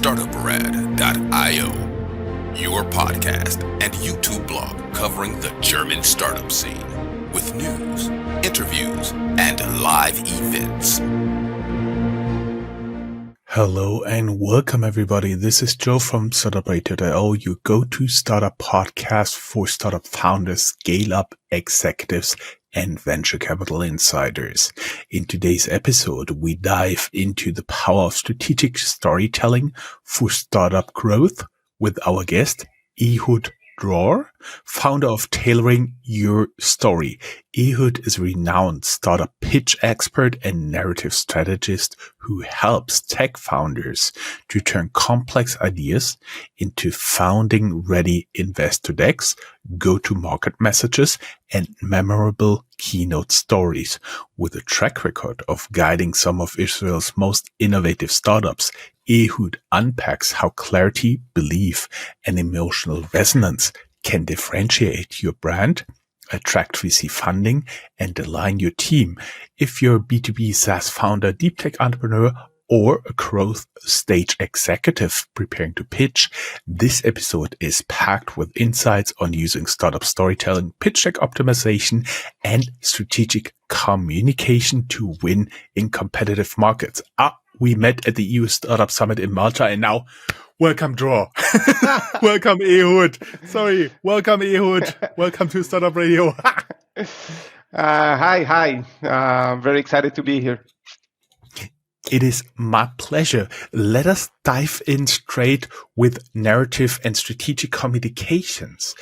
Startuprad.io, your podcast and YouTube blog covering the German startup scene with news, interviews, and live events. Hello and welcome everybody. This is Joe from Startuprad.io, your go-to startup podcast for startup founders, scale-up executives, and venture capital insiders. In today's episode, we dive into the power of strategic storytelling for startup growth with our guest, Ehud Dror, founder of Tailoring Your Story. Ehud is a renowned startup pitch expert and narrative strategist who helps tech founders to turn complex ideas into founding-ready investor decks, go-to-market messages, and memorable keynote stories. With a track record of guiding some of Israel's most innovative startups, Ehud unpacks how clarity, belief, and emotional resonance can differentiate your brand, attract VC funding, and align your team. If you're a B2B SaaS founder, deep tech entrepreneur, or a growth stage executive preparing to pitch, this episode is packed with insights on using startup storytelling, pitch deck optimization, and strategic communication to win in competitive markets. We met at the EU Startup Summit in Malta, and now welcome, Dror. Welcome, Ehud. Sorry. Welcome, Ehud. Welcome to Startup Radio. Hi. Very excited to be here. It is my pleasure. Let us dive in straight with narrative and strategic communications.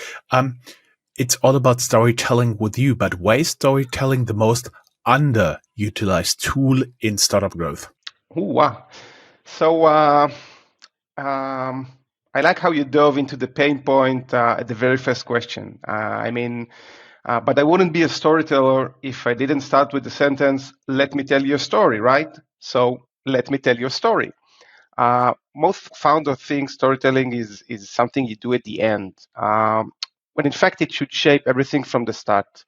It's all about storytelling with you, but why is storytelling the most underutilized tool in startup growth? Ooh, wow. So I like how you dove into the pain point at the very first question. But I wouldn't be a storyteller if I didn't start with the sentence, let me tell you a story, right? So let me tell you a story. Most founders think storytelling is something you do at the end, when in fact it should shape everything from the start.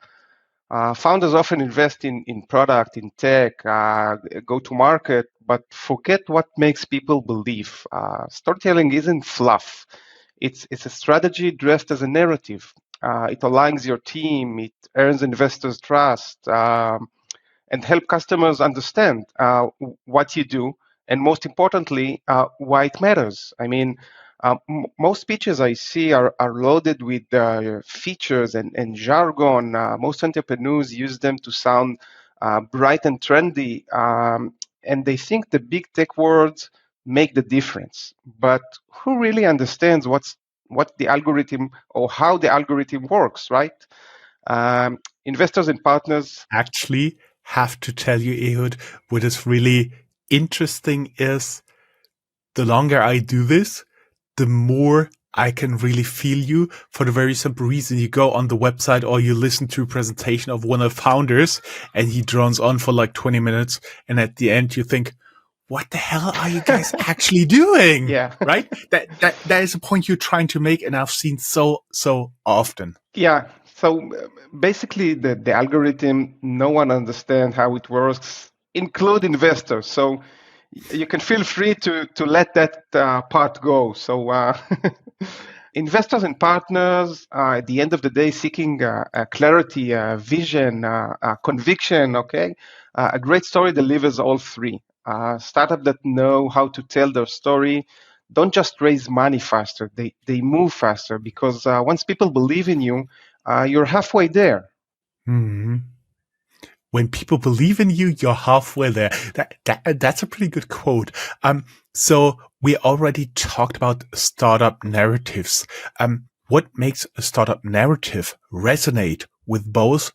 Founders often invest in product, in tech, go to market, but forget what makes people believe. Storytelling isn't fluff. It's a strategy dressed as a narrative. It aligns your team, it earns investors' trust, and help customers understand what you do, and most importantly, why it matters. Most pitches I see are loaded with features and jargon. Most entrepreneurs use them to sound bright and trendy, and they think the big tech words make the difference. But who really understands what the algorithm or how the algorithm works, right? Investors and partners Actually, have to tell you, Ehud, what is really interesting is the longer I do this, the more I can really feel you, for the very simple reason you go on the website or you listen to a presentation of one of the founders and he drones on for like 20 minutes. And at the end you think, what the hell are you guys actually doing? Yeah. Right? That is a point you're trying to make, and I've seen so often. Yeah. So basically the algorithm, no one understands how it works, include investors. So you can feel free to let that part go. So investors and partners are at the end of the day seeking clarity, vision, conviction. Okay, a great story delivers all three. Startups that know how to tell their story don't just raise money faster; they move faster, because once people believe in you, you're halfway there. Mm-hmm. When people believe in you, you're halfway there. That's a pretty good quote. So we already talked about startup narratives. What makes a startup narrative resonate with both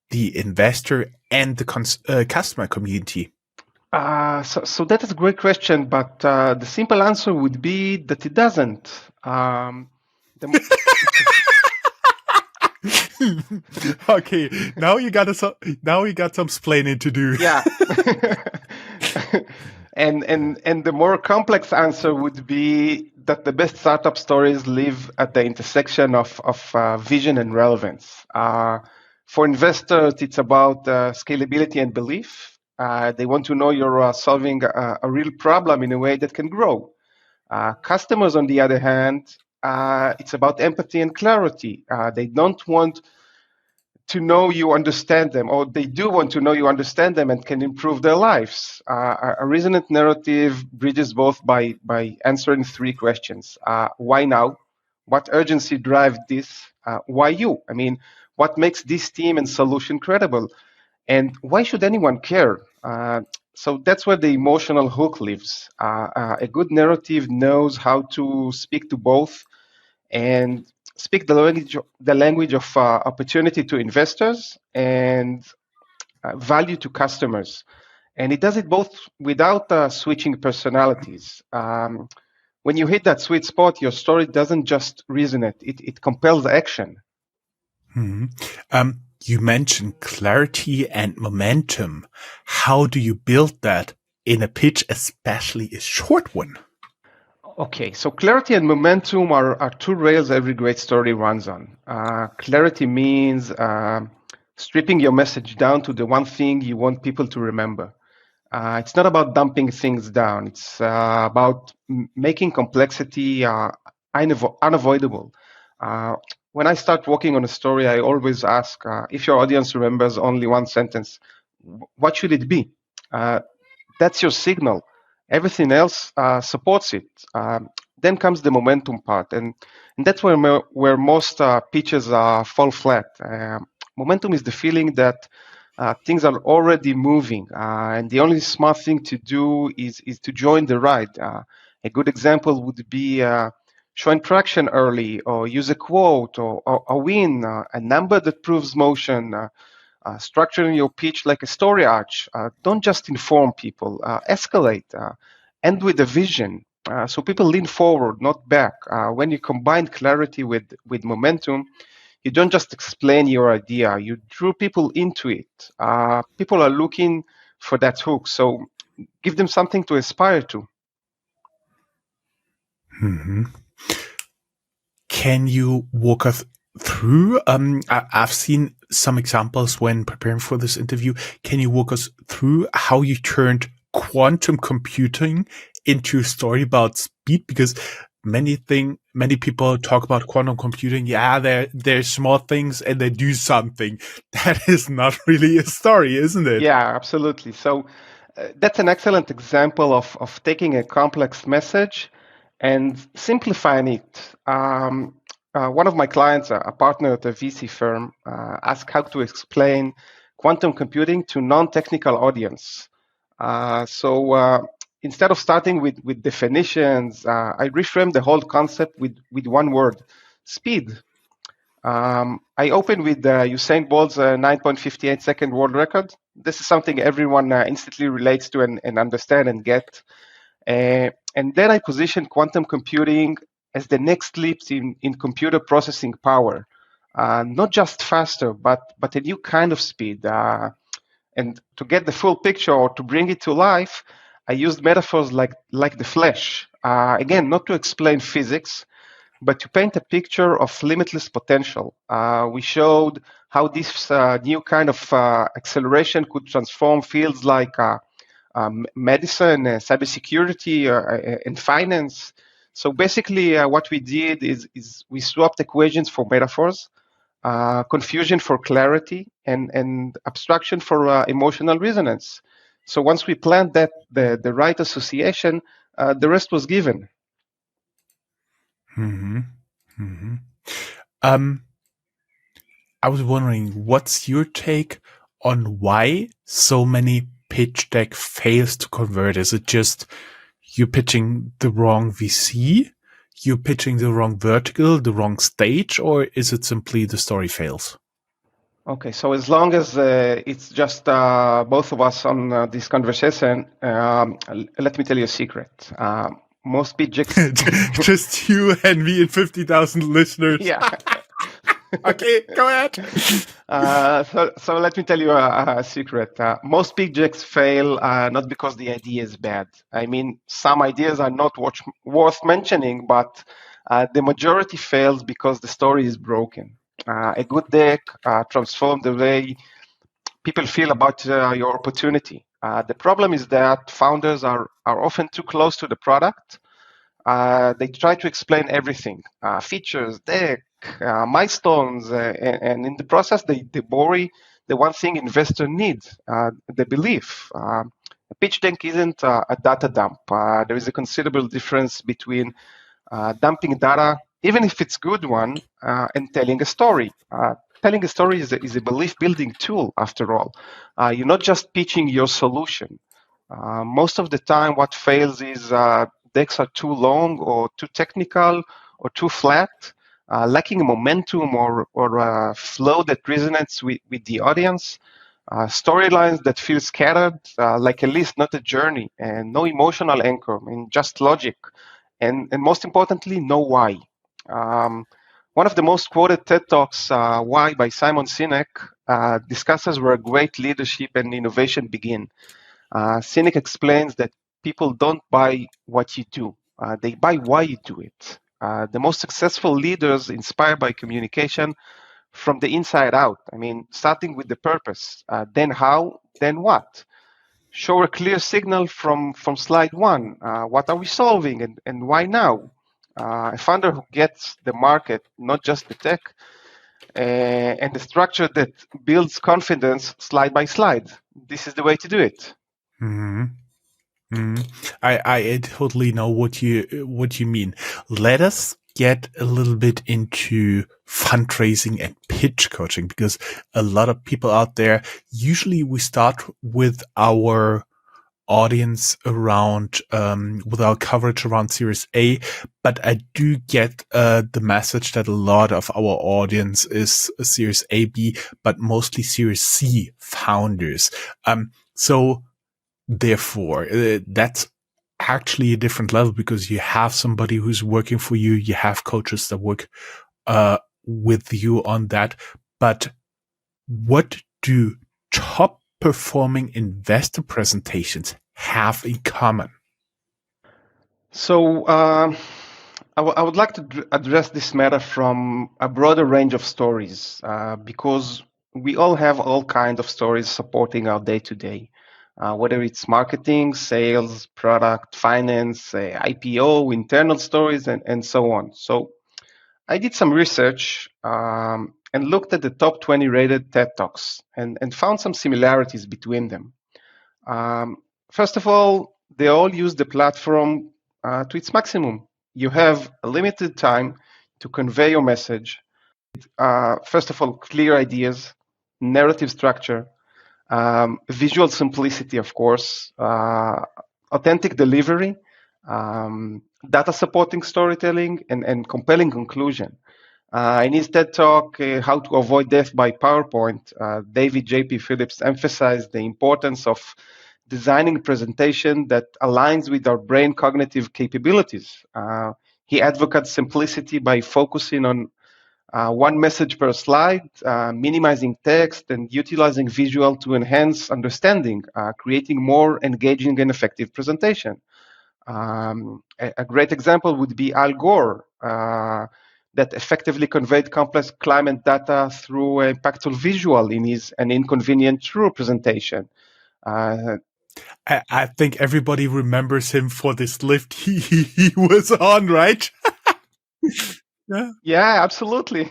the investor and the customer community? So that is a great question, but the simple answer would be that it doesn't. Okay, now we got some explaining to do. Yeah. and the more complex answer would be that the best startup stories live at the intersection of vision and relevance. For investors, it's about scalability and belief. They want to know you're solving a real problem in a way that can grow. Customers, on the other hand, it's about empathy and clarity. They don't want to know you understand them, or they do want to know you understand them and can improve their lives. A resonant narrative bridges both by answering three questions. Why now? What urgency drives this? Why you? I mean, what makes this team and solution credible? And why should anyone care? So that's where the emotional hook lives. A good narrative knows how to speak to both and speak the language of opportunity to investors and value to customers. And it does it both without switching personalities. When you hit that sweet spot, your story doesn't just resonate, it compels action. You mentioned clarity and momentum. How do you build that in a pitch, especially a short one? Okay, so clarity and momentum are two rails every great story runs on. Clarity means stripping your message down to the one thing you want people to remember. It's not about dumping things down. It's about making complexity unavoidable. When I start working on a story, I always ask if your audience remembers only one sentence, what should it be? That's your signal. Everything else supports it. Then comes the momentum part, and that's where most pitches fall flat. Momentum is the feeling that things are already moving, and the only smart thing to do is to join the ride. A good example would be showing traction early, or use a quote, or a win, a number that proves motion. Structuring your pitch like a story arch. Don't just inform people, escalate, end with a vision. So people lean forward, not back. When you combine clarity with momentum, you don't just explain your idea, you drew people into it. People are looking for that hook, so give them something to aspire to. Mm-hmm. Can you walk us through? I've seen some examples when preparing for this interview. Can you walk us through how you turned quantum computing into a story about speed? Because many people talk about quantum computing. Yeah, they're small things and they do something. That is not really a story, isn't it? Yeah, absolutely. So that's an excellent example of taking a complex message and simplifying it. One of my clients, a partner at a VC firm, asked how to explain quantum computing to non-technical audience. So instead of starting with definitions, I reframed the whole concept with one word: speed. I open with Usain Bolt's 9.58 second world record. This is something everyone instantly relates to and understand and get. And then I position quantum computing as the next leap in computer processing power. Not just faster, but a new kind of speed. And to get the full picture or to bring it to life, I used metaphors like the flash. Again, not to explain physics, but to paint a picture of limitless potential. We showed how this new kind of acceleration could transform fields like medicine, cybersecurity, and finance. So basically, what we did is we swapped equations for metaphors, confusion for clarity, and abstraction for emotional resonance. So once we planned that the right association, the rest was given. Mm-hmm. Mm-hmm. I was wondering, what's your take on why so many pitch deck fails to convert? Is it just you pitching the wrong VC, you pitching the wrong vertical, the wrong stage, or is it simply the story fails? Okay, so as long as it's just both of us on this conversation, let me tell you a secret. Most pitches, just you and me and 50,000 listeners. yeah. Okay, go ahead. So let me tell you a secret. Most pitches fail not because the idea is bad. I mean, some ideas are not worth mentioning, but the majority fails because the story is broken. A good deck transforms the way people feel about your opportunity. The problem is that founders are often too close to the product. They try to explain everything, features, deck, milestones, and in the process, they bury the one thing investor needs, the belief. A pitch deck isn't a data dump. There is a considerable difference between dumping data, even if it's good one, and telling a story. Telling a story is a belief building tool, after all. You're not just pitching your solution. Most of the time, what fails is decks are too long or too technical or too flat, lacking momentum or flow that resonates with the audience. Storylines that feel scattered, like a list, not a journey, and no emotional anchor, I mean, just logic. And most importantly, no why. Um, One of the most quoted TED Talks, Why, by Simon Sinek, discusses where great leadership and innovation begin. Sinek explains that people don't buy what you do, they buy why you do it. The most successful leaders inspired by communication from the inside out. I mean, starting with the purpose, then how, then what. Show a clear signal from slide one. What are we solving and why now? A founder who gets the market, not just the tech, and the structure that builds confidence slide by slide. This is the way to do it. Mm-hmm. Mm. I totally know what you mean. Let us get a little bit into fundraising and pitch coaching, because a lot of people out there, usually we start with our audience around with our coverage around Series A, but I do get the message that a lot of our audience is Series A, B, but mostly Series C founders. So therefore, that's actually a different level, because you have somebody who's working for you. You have coaches that work with you on that. But what do top performing investor presentations have in common? So I would like to address this matter from a broader range of stories, because we all have all kinds of stories supporting our day to day, whether it's marketing, sales, product, finance, IPO, internal stories, and so on. So I did some research and looked at the top 20 rated TED Talks and found some similarities between them. Um, First of all, they all use the platform to its maximum. You have a limited time to convey your message. First of all, clear ideas, narrative structure, visual simplicity, of course, authentic delivery, data supporting storytelling, and compelling conclusion. In his TED Talk, How to Avoid Death by PowerPoint, David J.P. Phillips emphasized the importance of designing a presentation that aligns with our brain cognitive capabilities. He advocates simplicity by focusing on one message per slide, minimizing text, and utilizing visual to enhance understanding, creating more engaging and effective presentation. A great example would be Al Gore, that effectively conveyed complex climate data through an impactful visual in his An Inconvenient True presentation. I think everybody remembers him for this lift he was on, right? Yeah. Yeah, absolutely.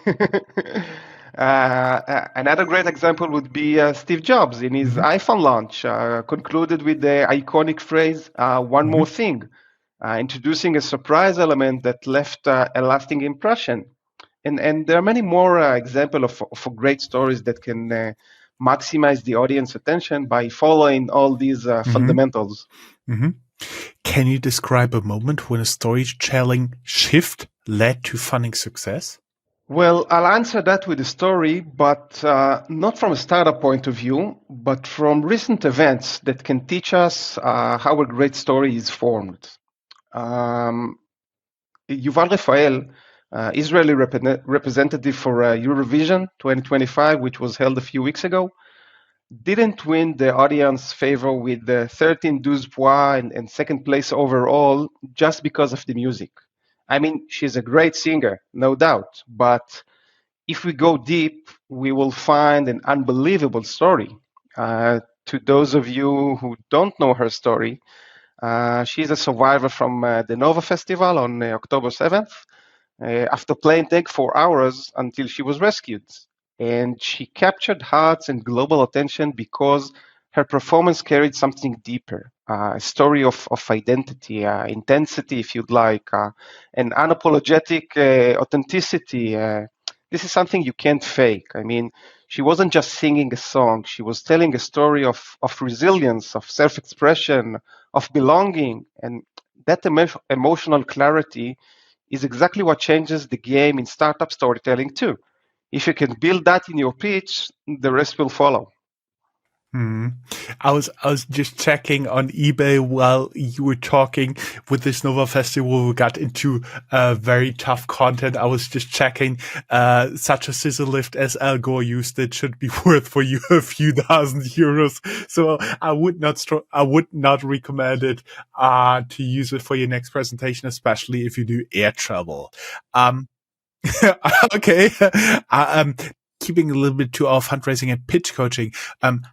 Another great example would be Steve Jobs in his Mm-hmm. iPhone launch, concluded with the iconic phrase, one Mm-hmm. more thing, introducing a surprise element that left a lasting impression. And there are many more examples of great stories that can maximize the audience attention by following all these Mm-hmm. fundamentals. Mm-hmm. Can you describe a moment when a storytelling shift led to funding success? Well, I'll answer that with a story, but not from a startup point of view, but from recent events that can teach us how a great story is formed. Um, Yuval Rafael, Israeli representative for Eurovision 2025, which was held a few weeks ago, didn't win the audience favor with the 13 douze points and second place overall just because of the music. I mean, she's a great singer, no doubt, but if we go deep, we will find an unbelievable story. To those of you who don't know her story, She's a survivor from the Nova Festival on October 7th after playing tag for hours until she was rescued. And she captured hearts and global attention because her performance carried something deeper, a story of identity, intensity, if you'd like, and unapologetic authenticity. This is something you can't fake. I mean, she wasn't just singing a song, she was telling a story of resilience, of self expression, of belonging. And that emotional clarity is exactly what changes the game in startup storytelling, too. If you can build that in your pitch, the rest will follow. I was just checking on eBay while you were talking. With this Nova Festival, we got into very tough content. I was just checking such a scissor lift as Al Gore used. It should be worth for you a few thousand euros. So I would not recommend it to use it for your next presentation, especially if you do air travel. Okay. Um, Keeping a little bit to our fundraising and pitch coaching,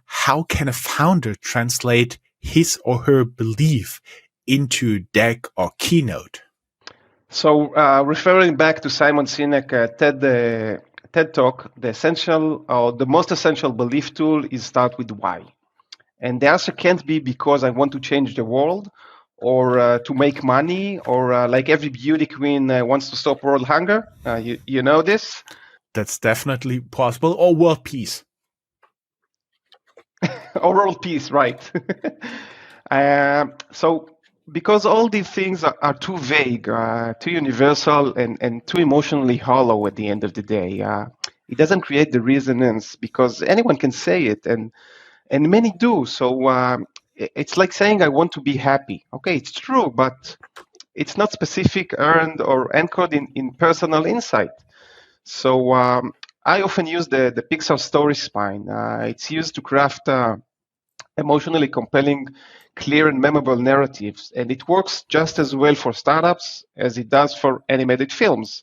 how can a founder translate his or her belief into deck or keynote? So, referring back to Simon Sinek TED Talk, the most essential belief tool is start with why. And the answer can't be because I want to change the world or to make money or like every beauty queen wants to stop world hunger. You know this? That's definitely possible. Or world peace. Or world peace, right? So, because all these things are too vague, too universal, and too emotionally hollow at the end of the day, it doesn't create the resonance because anyone can say it, and many do. So it's like saying I want to be happy. Okay, it's true, but it's not specific, earned, or anchored in personal insight. So I often use the Pixar story spine. It's used to craft emotionally compelling, clear, and memorable narratives, and it works just as well for startups as it does for animated films.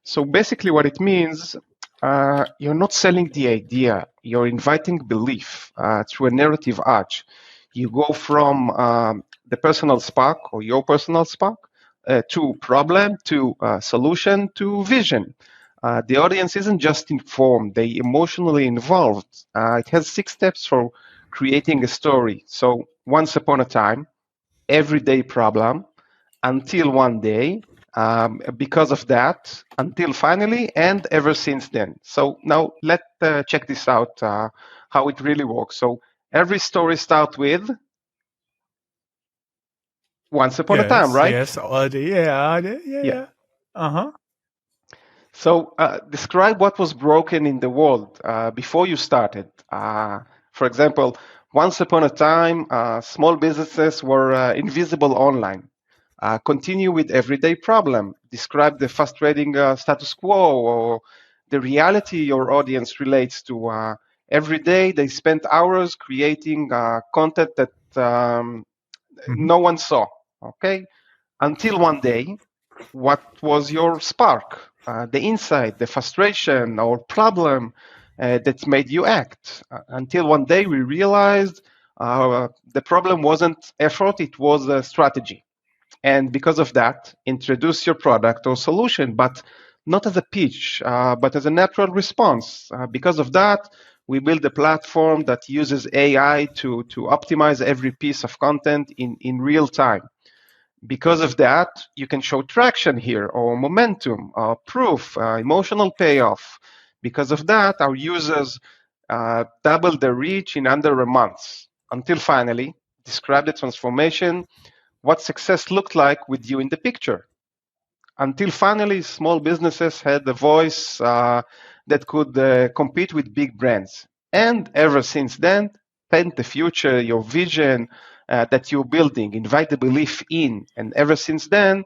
So basically, what it means, you're not selling the idea, you're inviting belief through a narrative arch. You go from the personal spark or your personal spark to problem, to solution, to vision. The audience isn't just informed, they emotionally involved. It has 6 steps for creating a story. So once upon a time, everyday problem, until one day, because of that, until finally, and ever since then. So now let's check this out, how it really works. So every story starts with once upon a time, Yes, right? yes. Yeah, yeah, Yeah. yeah. Uh-huh. So describe what was broken in the world before you started. For example, once upon a time, small businesses were invisible online. Continue with everyday problem. Describe the frustrating status quo or the reality your audience relates to. Every day they spent hours creating content that Mm-hmm. no one saw. Okay, until one day, what was your spark? The insight, the frustration, or problem that made you act? Until one day we realized the problem wasn't effort; it was a strategy. And because of that, introduce your product or solution, but not as a pitch, but as a natural response. Because of that, we build a platform that uses AI to optimize every piece of content in real time. Because of that, you can show traction here, or momentum, or proof, emotional payoff. Because of that, our users double their reach in under a month. Until finally, describe the transformation, what success looked like with you in the picture. Until finally, small businesses had a voice that could compete with big brands. And ever since then, paint the future, your vision that you're building, invite the belief in. And ever since then,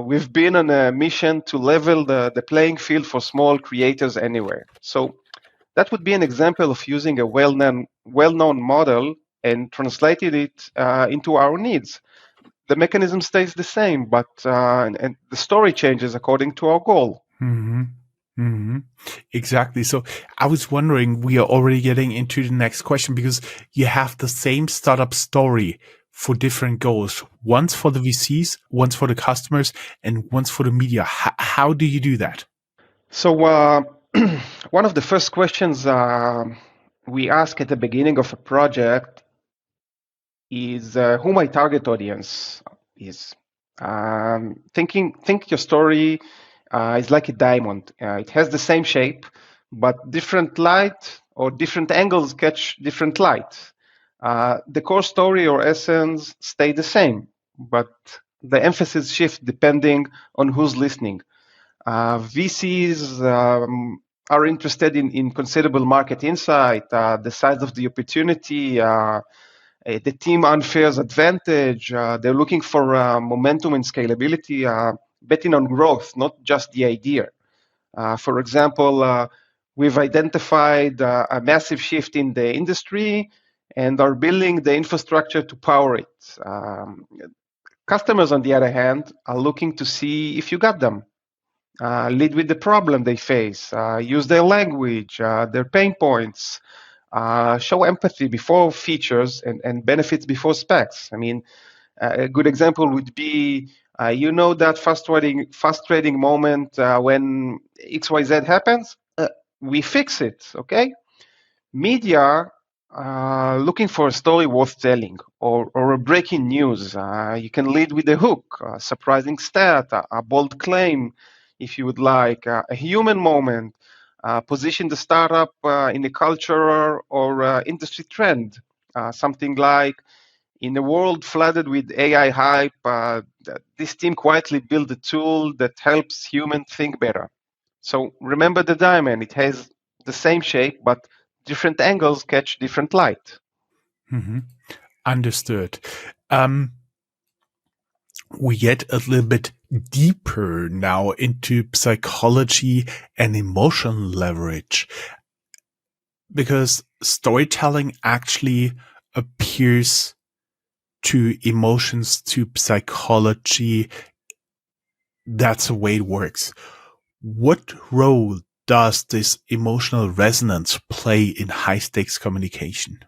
we've been on a mission to level the playing field for small creators anywhere. So that would be an example of using a well-known model and translated it into our needs. The mechanism stays the same, but and the story changes according to our goal. Mm-hmm. Mm-hmm. Exactly. So I was wondering, we are already getting into the next question because you have the same startup story for different goals, once for the VCs, once for the customers, and once for the media. How do you do that? So one of the first questions we ask at the beginning of a project is who my target audience is. Think your story is like a diamond. It has the same shape, but different light or different angles catch different light. The core story or essence stay the same, but the emphasis shifts depending on who's listening. VCs are interested in considerable market insight, the size of the opportunity, the team unfair's advantage. They're looking for momentum and scalability, betting on growth, not just the idea. For example, we've identified a massive shift in the industry and are building the infrastructure to power it. Customers, on the other hand, are looking to see if you got them. Lead with the problem they face, use their language, their pain points, show empathy before features and benefits before specs. I mean, a good example would be, that frustrating moment when XYZ happens, we fix it, okay? Media looking for a story worth telling or a breaking news. You can lead with a hook, a surprising stat, a bold claim, if you would like, a human moment, position the startup in a culture or industry trend. Something like, in a world flooded with AI hype, this team quietly built a tool that helps humans think better. So remember the diamond, it has the same shape, but different angles catch different light. Mm-hmm. Understood. We get a little bit deeper now into psychology and emotional leverage, because storytelling actually appears to emotions, to psychology. That's the way it works. What role does this emotional resonance play in high stakes communication?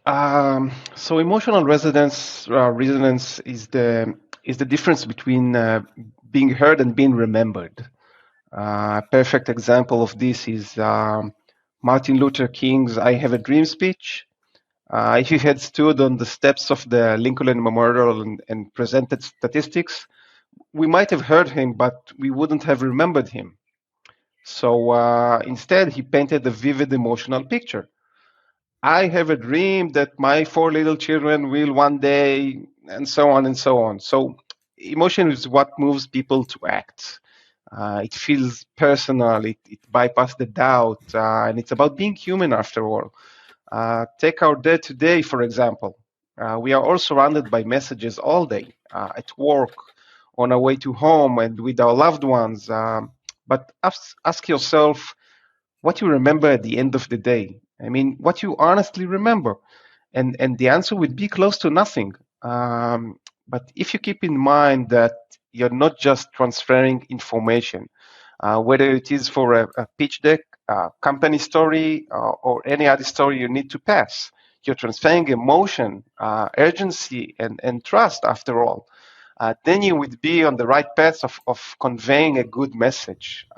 So emotional resonance is the difference between being heard and being remembered. A perfect example of this is Martin Luther King's "I Have a Dream" speech. If he had stood on the steps of the Lincoln Memorial and presented statistics, we might have heard him, but we wouldn't have remembered him. So instead, he painted a vivid emotional picture. I have a dream that my four little children will one day, and so on and so on. So emotion is what moves people to act. It feels personal, it bypasses the doubt, and it's about being human after all. Take our day to day, for example. We are all surrounded by messages all day, at work, on our way to home, and with our loved ones. But ask yourself what you remember at the end of the day. I mean, what you honestly remember. And the answer would be close to nothing. But if you keep in mind that you're not just transferring information, whether it is for a pitch deck, a company story, or any other story you need to pass, you're transferring emotion, urgency, and trust after all. Then you would be on the right path of conveying a good message.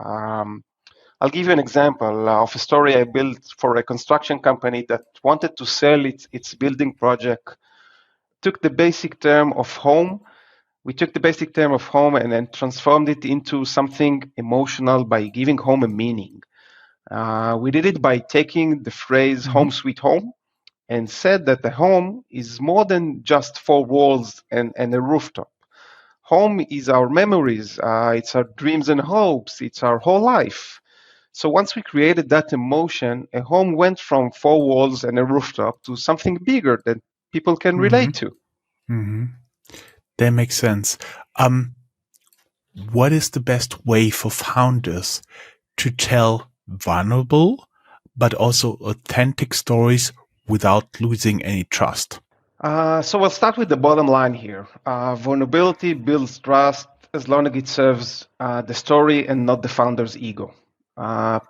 I'll give you an example of a story I built for a construction company that wanted to sell its building project. Took the basic term of home. We took the basic term of home and then transformed it into something emotional by giving home a meaning. We did it by taking the phrase home sweet home and said that the home is more than just four walls and a rooftop. Home is our memories, it's our dreams and hopes, it's our whole life. So once we created that emotion, a home went from four walls and a rooftop to something bigger that people can relate to. Mm-hmm. That makes sense. What is the best way for founders to tell vulnerable but also authentic stories without losing any trust? So we'll start with the bottom line here. Vulnerability builds trust as long as it serves the story and not the founder's ego.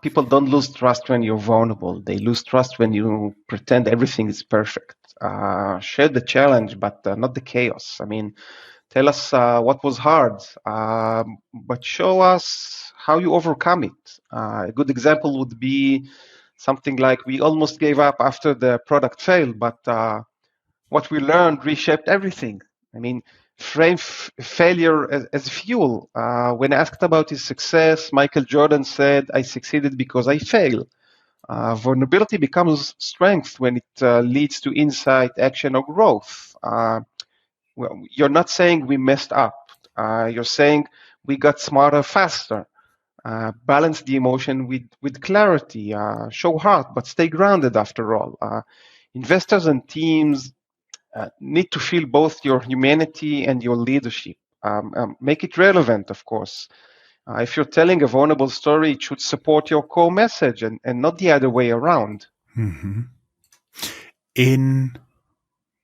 People don't lose trust when you're vulnerable. They lose trust when you pretend everything is perfect. Share the challenge, but not the chaos. I mean, tell us what was hard, but show us how you overcome it. A good example would be something like we almost gave up after the product failed, but what we learned reshaped everything. I mean, frame failure as fuel. When asked about his success, Michael Jordan said, I succeeded because I failed. Vulnerability becomes strength when it leads to insight, action, or growth. Well, you're not saying we messed up. You're saying we got smarter faster. Balance the emotion with clarity. Show heart, but stay grounded after all. Investors and teams need to feel both your humanity and your leadership. Make it relevant, of course. If you're telling a vulnerable story, it should support your core message and not the other way around. Mm-hmm. In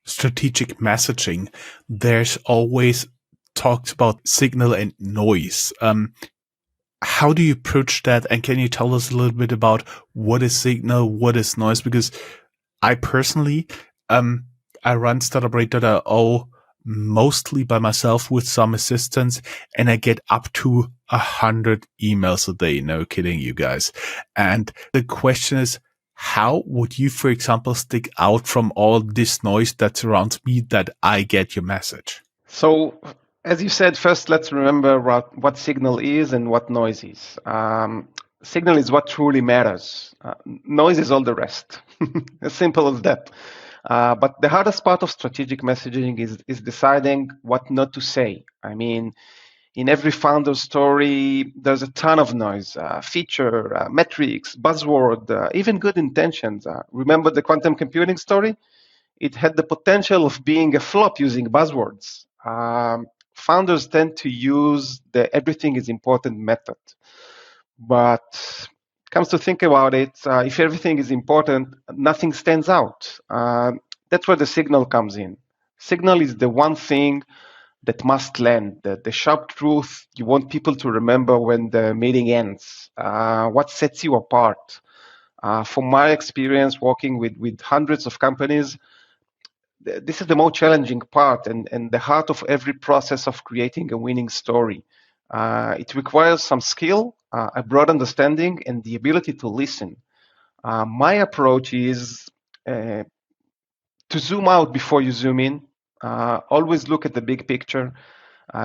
strategic messaging, there's always talked about signal and noise. How do you approach that? And can you tell us a little bit about what is signal, what is noise? Because I personally, I run Startuprad.io mostly by myself with some assistance, and I get up to 100 emails a day. No kidding, you guys. And the question is, how would you, for example, stick out from all this noise that surrounds me that I get your message? So, as you said, first let's remember what signal is and what noise is. Signal is what truly matters. Noise is all the rest. As simple as that. But the hardest part of strategic messaging is deciding what not to say. I mean, in every founder story, there's a ton of noise, feature, metrics, buzzword, even good intentions. Remember the quantum computing story? It had the potential of being a flop using buzzwords. Founders tend to use the everything is important method. But comes to think about it, if everything is important, nothing stands out. That's where the signal comes in. Signal is the one thing that must land, the sharp truth you want people to remember when the meeting ends. What sets you apart? From my experience working with hundreds of companies, this is the most challenging part and the heart of every process of creating a winning story. It requires some skill, a broad understanding, and the ability to listen. My approach is to zoom out before you zoom in. Always look at the big picture.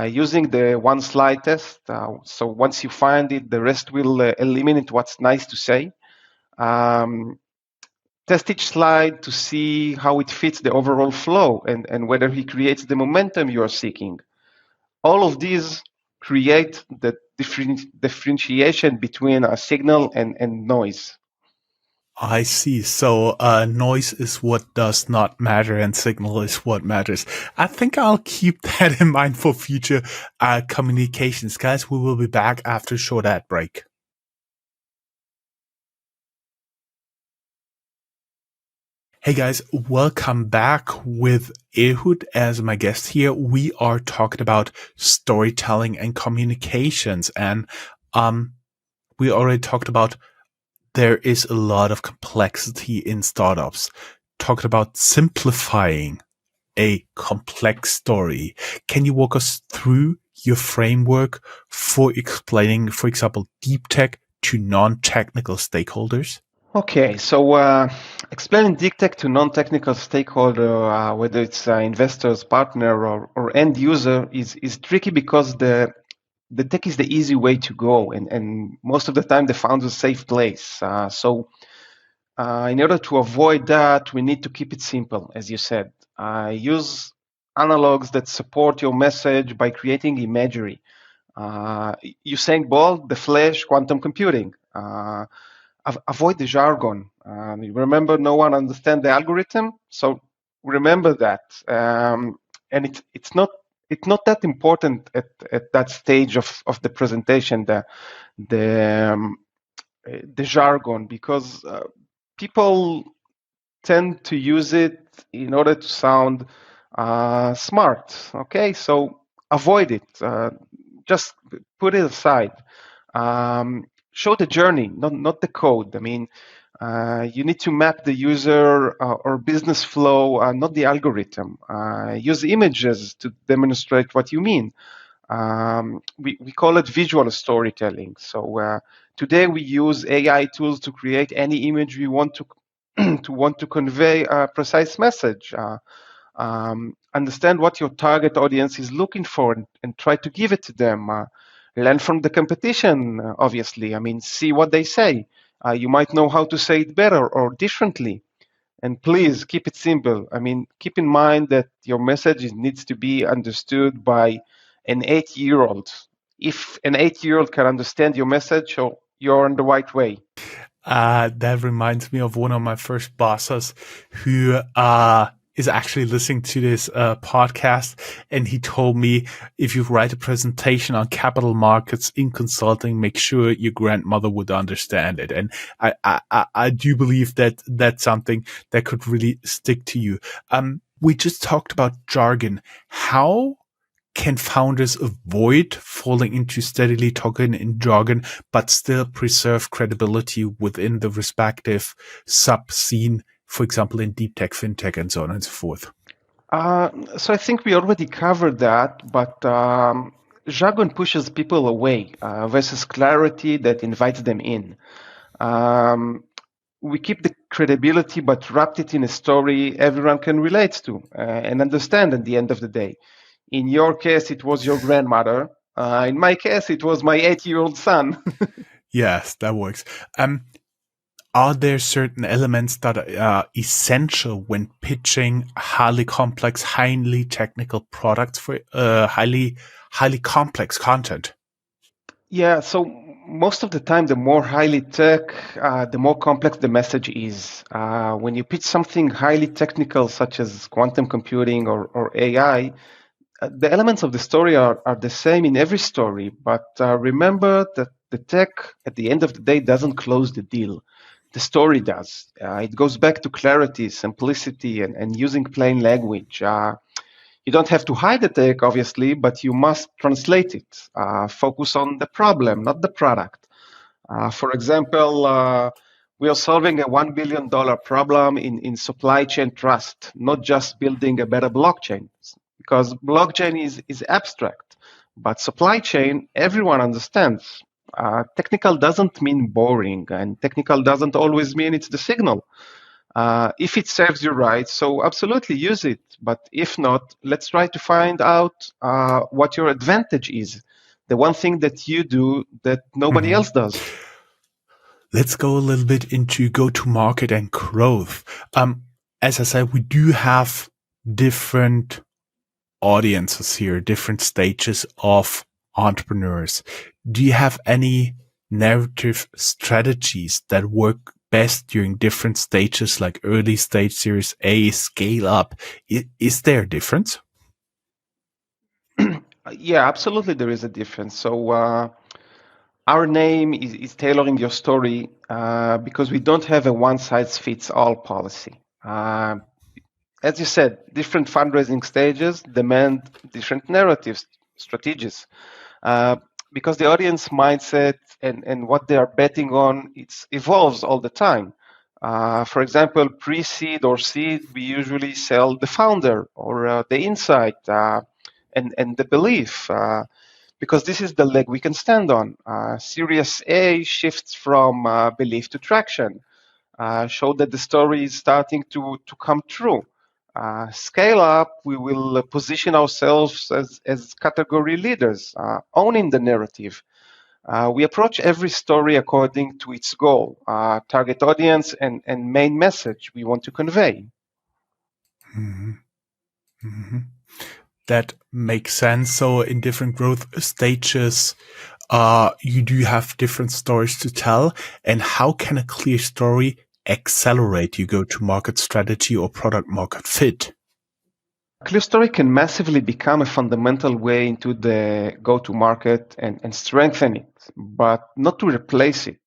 Using the one slide test. So once you find it, the rest will eliminate what's nice to say. Test each slide to see how it fits the overall flow and whether he creates the momentum you are seeking. All of these create the differentiation between a signal and noise. I see. So, noise is what does not matter and signal is what matters. I think I'll keep that in mind for future, communications. Guys, we will be back after a short ad break. Hey guys, welcome back with Ehud as my guest here. We are talking about storytelling and communications. And, we already talked about there is a lot of complexity in startups. Talked about simplifying a complex story. Can you walk us through your framework for explaining, for example, deep tech to non-technical stakeholders? Okay, so explaining deep tech to non-technical stakeholder, whether it's investors, partner, or end user, is tricky because the tech is the easy way to go, and most of the time the founder's safe place. In order to avoid that, we need to keep it simple, as you said. Use analogs that support your message by creating imagery. Usain Bolt, the Flash, quantum computing. Avoid the jargon. Remember, no one understands the algorithm, so remember that. And it's not that important at that stage of the presentation, the the jargon, because people tend to use it in order to sound smart. Okay, so avoid it. Just put it aside. Um, show the journey, not the code. I mean, you need to map the user or business flow, not the algorithm. Use images to demonstrate what you mean. We call it visual storytelling. So today we use AI tools to create any image we want to to convey a precise message. Understand what your target audience is looking for and try to give it to them. Learn from the competition, obviously. I mean, see what they say. You might know how to say it better or differently. And please keep it simple. I mean, keep in mind that your message needs to be understood by an 8-year-old. If an 8-year-old can understand your message, so you're on the right way. That reminds me of one of my first bosses who is actually listening to this podcast, and he told me, if you write a presentation on capital markets in consulting, make sure your grandmother would understand it. And I do believe that that's something that could really stick to you. We just talked about jargon. How can founders avoid falling into steadily talking in jargon, but still preserve credibility within the respective sub scene, for example, in deep tech, fintech, and so on and so forth? So I think we already covered that, but jargon pushes people away versus clarity that invites them in. We keep the credibility, but wrapped it in a story everyone can relate to and understand at the end of the day. In your case, it was your grandmother. In my case, it was my 8-year-old son. Yes, that works. Are there certain elements that are essential when pitching highly complex, highly technical products for highly complex content? Yeah, so most of the time, the more highly tech, the more complex the message is. When you pitch something highly technical, such as quantum computing or AI, the elements of the story are the same in every story, but remember that the tech at the end of the day doesn't close the deal. The story does. It goes back to clarity, simplicity, and using plain language. You don't have to hide the tech, obviously, but you must translate it. Focus on the problem, not the product. For example, we are solving a $1 billion problem in supply chain trust, not just building a better blockchain. Because blockchain is abstract, but supply chain, everyone understands. Technical doesn't mean boring, and technical doesn't always mean it's the signal. If it serves you right, so absolutely use it. But if not, let's try to find out what your advantage is. The one thing that you do that nobody else does. Let's go a little bit into go-to-market and growth. As I said, we do have different audiences here, different stages of entrepreneurs. Do you have any narrative strategies that work best during different stages, like early stage, Series A, scale up? Is there a difference? Yeah, absolutely, there is a difference. So our name is Tailoring Your Story because we don't have a one-size-fits-all policy. As you said, different fundraising stages demand different narratives, strategies. Because the audience mindset and what they are betting on, it evolves all the time. For example, pre-seed or seed, we usually sell the founder or the insight and the belief, because this is the leg we can stand on. Series A shifts from belief to traction, show that the story is starting to come true. Scale up, we will position ourselves as category leaders, owning the narrative. We approach every story according to its goal, target audience, and main message we want to convey. Mm-hmm. Mm-hmm. That makes sense. So in different growth stages, you do have different stories to tell. And how can a clear story accelerate your go-to-market strategy or product market fit? Clear story can massively become a fundamental way into the go-to-market and strengthen it, but not to replace it.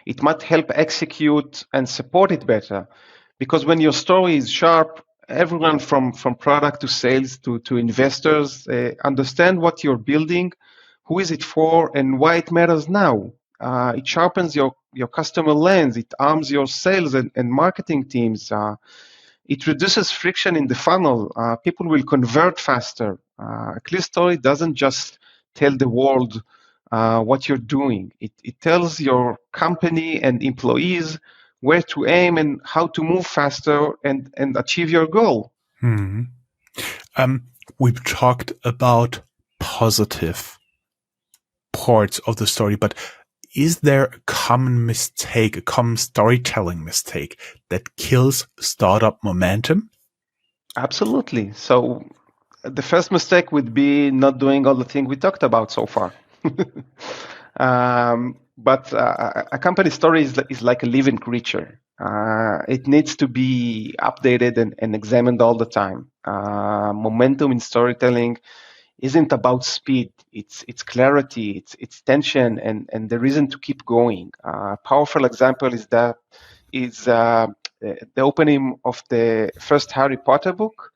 It might help execute and support it better, because when your story is sharp, everyone from product to sales to investors understand what you're building, who is it for, and why it matters now. It sharpens your customer lens. It arms your sales and marketing teams. It reduces friction in the funnel. People will convert faster. A clear story doesn't just tell the world what you're doing. It tells your company and employees where to aim and how to move faster and achieve your goal. Hmm. We've talked about positive parts of the story, but is there a common mistake, a common storytelling mistake that kills startup momentum? Absolutely. So the first mistake would be not doing all the things we talked about so far. But a company story is like a living creature. It needs to be updated and examined all the time. Momentum in storytelling isn't about speed. It's clarity. It's tension and the reason to keep going. A powerful example is the opening of the first Harry Potter book.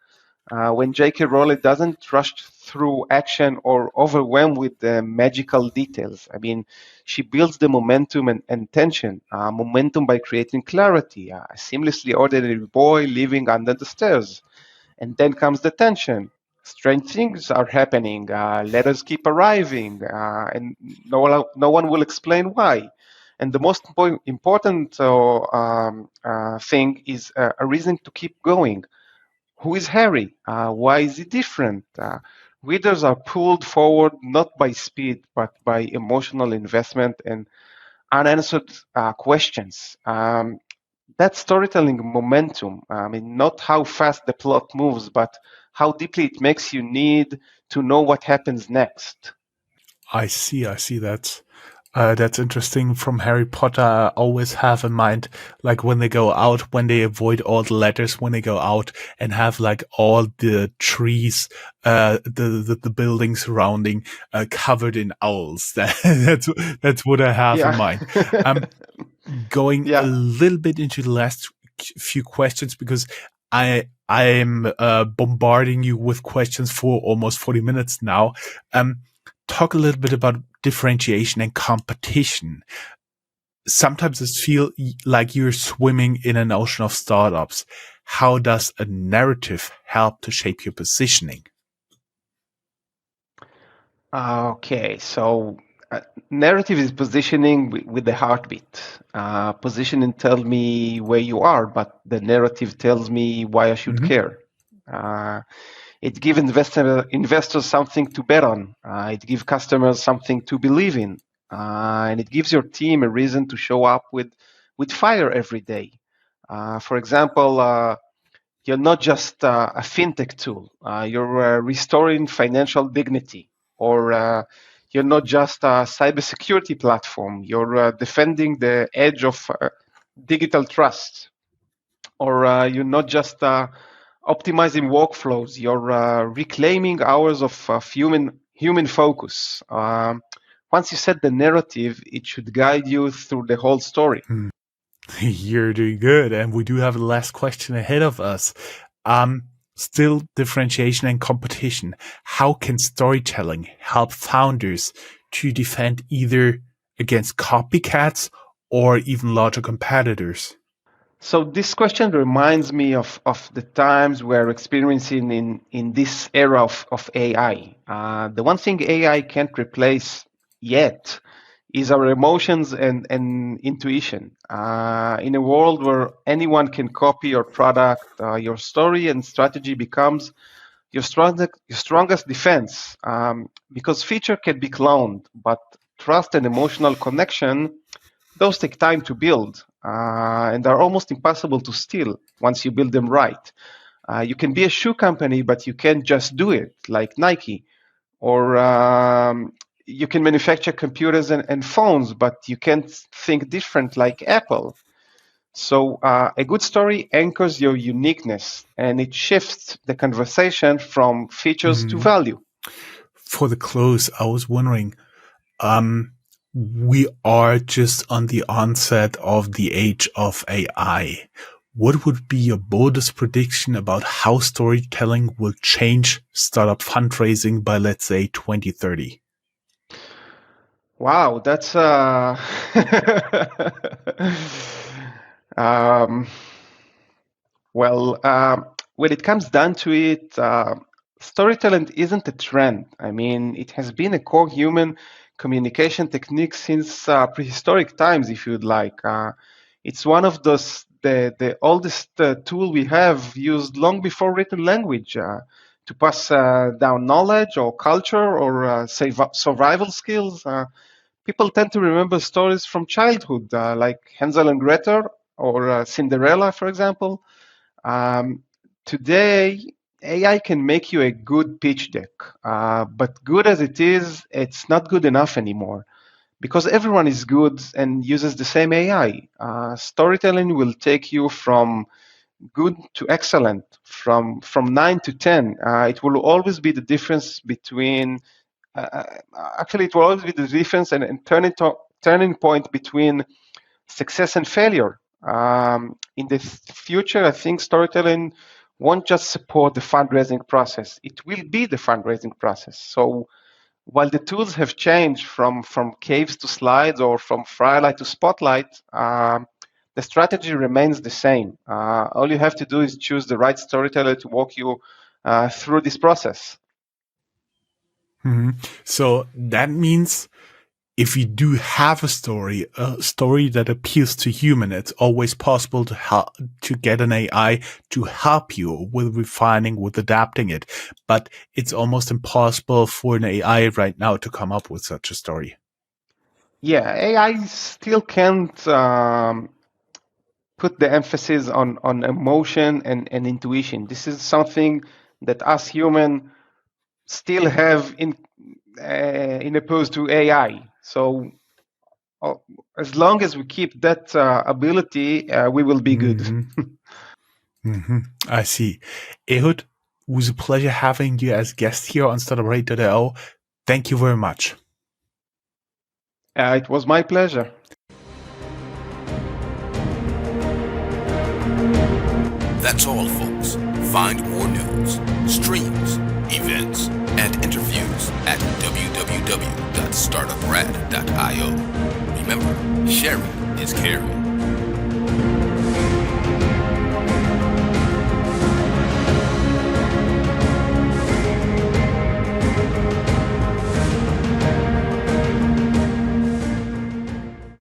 When J.K. Rowling doesn't rush through action or overwhelmed with the magical details. I mean, she builds the momentum and tension. Momentum by creating clarity. A seamlessly ordinary boy living under the stairs. And then comes the tension. Strange things are happening. Letters keep arriving, and no one will explain why. And the most important thing is a reason to keep going. Who is Harry? Why is he different? Readers are pulled forward not by speed, but by emotional investment and unanswered questions. That's storytelling momentum. I mean, not how fast the plot moves, but how deeply it makes you need to know what happens next. I see. That's interesting. From Harry Potter, I always have in mind, like when they go out, when they avoid all the letters, when they go out and have like all the trees, the building surrounding, covered in owls. That's what I have in Yeah. mind. Going a Yeah. little bit into the last few questions because I'm bombarding you with questions for almost 40 minutes now. Talk a little bit about differentiation and competition. Sometimes it feels like you're swimming in an ocean of startups. How does a narrative help to shape your positioning? Okay, so narrative is positioning with the heartbeat. Positioning tells me where you are, but the narrative tells me why I should care. Uh, it gives investors something to bet on. It gives customers something to believe in, and it gives your team a reason to show up with fire every day. For example, you're not just a fintech tool. You're restoring financial dignity, or you're not just a cybersecurity platform. You're defending the edge of digital trust, or you're not just optimizing workflows. You're reclaiming hours of human focus. Once you set the narrative, it should guide you through the whole story. You're doing good. And we do have the last question ahead of us. Still differentiation and competition. How can storytelling help founders to defend either against copycats or even larger competitors? So this question reminds me of the times we're experiencing in this era of AI. The one thing AI can't replace yet is our emotions and intuition. In a world where anyone can copy your product, your story and strategy becomes your strongest defense, because feature can be cloned, but trust and emotional connection, those take time to build, and are almost impossible to steal once you build them right. You can be a shoe company, but you can't just do it like Nike. Or you can manufacture computers and phones, but you can't think different like Apple. So a good story anchors your uniqueness, and it shifts the conversation from features to value. For the close, I was wondering, um, we are just on the onset of the age of AI. What would be your boldest prediction about how storytelling will change startup fundraising by, let's say, 2030? Wow, that's um, well, when it comes down to it, storytelling isn't a trend. I mean, it has been a core human communication technique since prehistoric times, if you'd like. It's one of the oldest tool we have used long before written language to pass down knowledge or culture or survival skills. People tend to remember stories from childhood, like Hansel and Gretel or Cinderella, for example. Um, Today, AI can make you a good pitch deck, but good as it is, it's not good enough anymore because everyone is good and uses the same AI. Storytelling will take you from good to excellent, from 9 to 10. It will always be the difference between uh, actually, it will always be the difference and turning point between success and failure. In the future, I think storytelling won't just support the fundraising process; it will be the fundraising process. So while the tools have changed from caves to slides or from firelight to spotlight, the strategy remains the same. All you have to do is choose the right storyteller to walk you through this process. So that means if you do have a story that appeals to human, it's always possible to get an AI to help you with refining, with adapting it. But it's almost impossible for an AI right now to come up with such a story. Yeah, AI still can't put the emphasis on emotion and intuition. This is something that us human still have in opposed to AI. So uh, as long as we keep that ability, we will be good. I see. Ehud, it was a pleasure having you as guest here on Startuprad.io. Thank you very much. It was my pleasure. That's all, folks. Find more news, streams, events, and interviews at www.startuprad.io. Remember, sharing is caring.